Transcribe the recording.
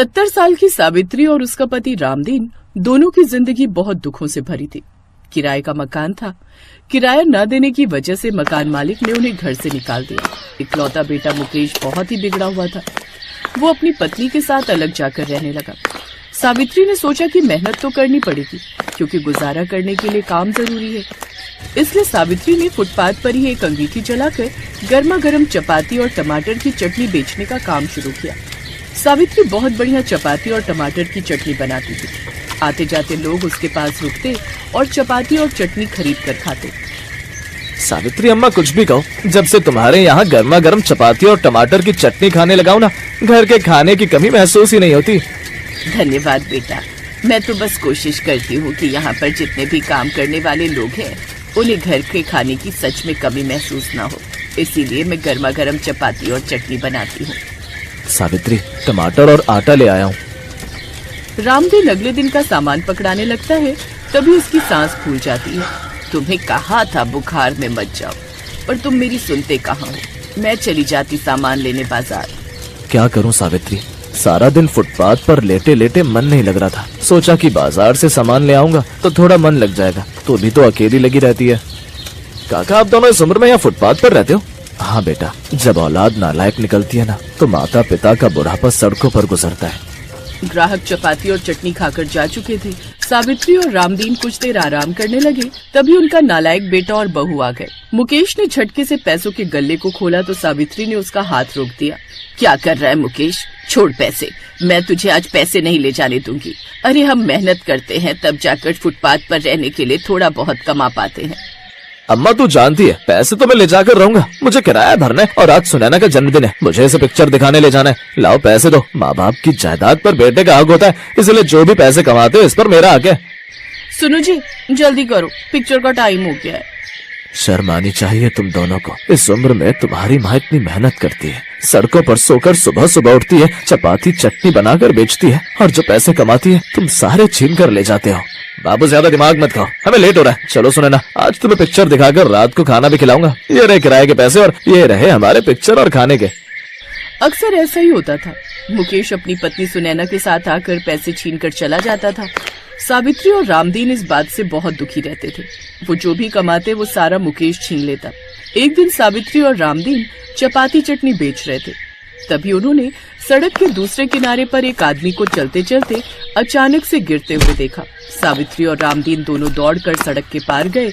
70 साल की सावित्री और उसका पति रामदीन दोनों की जिंदगी बहुत दुखों से भरी थी। किराए का मकान था। किराया न देने की वजह से मकान मालिक ने उन्हें घर से निकाल दिया। इकलौता बेटा मुकेश बहुत ही बिगड़ा हुआ था। वो अपनी पत्नी के साथ अलग जाकर रहने लगा। सावित्री ने सोचा कि मेहनत तो करनी पड़ेगी क्योंकि गुजारा करने के लिए काम जरूरी है। इसलिए सावित्री ने फुटपाथ पर ही एक अंगीठी जलाकर गर्मा गर्म चपाती और टमाटर की चटनी बेचने का काम शुरू किया। सावित्री बहुत बढ़िया चपाती और टमाटर की चटनी बनाती थी। आते जाते लोग उसके पास रुकते और चपाती और चटनी खरीद कर खाते। सावित्री अम्मा, कुछ भी कहो, जब से तुम्हारे यहाँ गर्मा गर्म चपाती और टमाटर की चटनी खाने लगाऊं ना, घर के खाने की कमी महसूस ही नहीं होती। धन्यवाद बेटा, मैं तो बस कोशिश करती हूँ कि यहाँ पर जितने भी काम करने वाले लोग हैं उन्हें घर के खाने की सच में कमी महसूस ना हो, इसीलिए मैं गर्मा गर्म चपाती और चटनी बनाती हूँ। सावित्री, टमाटर और आटा ले आया हूँ। रामदीन अगले दिन का सामान पकड़ाने लगता है, तभी उसकी सांस फूल जाती है। तुम्हें कहा था बुखार में मत जाओ, पर तुम मेरी सुनते कहाँ हो। मैं चली जाती सामान लेने बाजार। क्या करूँ सावित्री, सारा दिन फुटपाथ पर लेटे लेटे मन नहीं लग रहा था। सोचा कि बाजार से सामान ले आऊंगा तो थोड़ा मन लग जाएगा। तो भी तो अकेली लगी रहती है। काका, आप दोनों इस उम्र में यहाँ फुटपाथ पर रहते हो? हाँ बेटा, जब औलाद नालायक निकलती है ना, तो माता पिता का बुढ़ापा सड़कों पर गुजरता है। ग्राहक चपाती और चटनी खाकर जा चुके थे। सावित्री और रामदीन कुछ देर आराम करने लगे, तभी उनका नालायक बेटा और बहू आ गए। मुकेश ने झटके से पैसों के गल्ले को खोला तो सावित्री ने उसका हाथ रोक दिया। क्या कर रहा है मुकेश? छोड़ पैसे, मैं तुझे आज पैसे नहीं ले जाने दूंगी। अरे हम मेहनत करते हैं तब जाकर फुटपाथ पर रहने के लिए थोड़ा बहुत कमा पाते हैं। अम्मा, तू जानती है पैसे तो मैं ले जाकर रहूंगा, मुझे किराया भरना है और आज सुनैना का जन्मदिन है, मुझे इसे पिक्चर दिखाने ले जाना है। लाओ पैसे दो। माँ बाप की जायदाद पर बेटे का हक होता है, इसलिए जो भी पैसे कमाते हो इस पर मेरा हक है। सुनो जी, जल्दी करो, पिक्चर का टाइम हो गया है। शर्म आनी चाहिए तुम दोनों को। इस उम्र में तुम्हारी माँ इतनी मेहनत करती है, सड़कों पर सोकर सुबह सुबह उठती है, चपाती चटनी बनाकर बेचती है, और जो पैसे कमाती है तुम सारे छीन कर ले जाते हो। बाबू, ज्यादा दिमाग मत खाओ, हमें लेट हो रहा है। चलो सुनैना, आज तुम्हें पिक्चर दिखाकर रात को खाना भी खिलाऊंगा। ये रहे किराए के पैसे और ये रहे हमारे पिक्चर और खाने के। अक्सर ऐसा ही होता था। मुकेश अपनी पत्नी सुनैना के साथ आकर पैसे छीन कर चला जाता था। सावित्री और रामदीन इस बात से बहुत दुखी रहते थे। वो जो भी कमाते वो सारा मुकेश छीन लेता। एक दिन सावित्री और रामदीन चपाती चटनी बेच रहे थे, तभी उन्होंने सड़क के दूसरे किनारे पर एक आदमी को चलते चलते अचानक से गिरते हुए देखा। सावित्री और रामदीन दोनों दौड़कर सड़क के पार गए।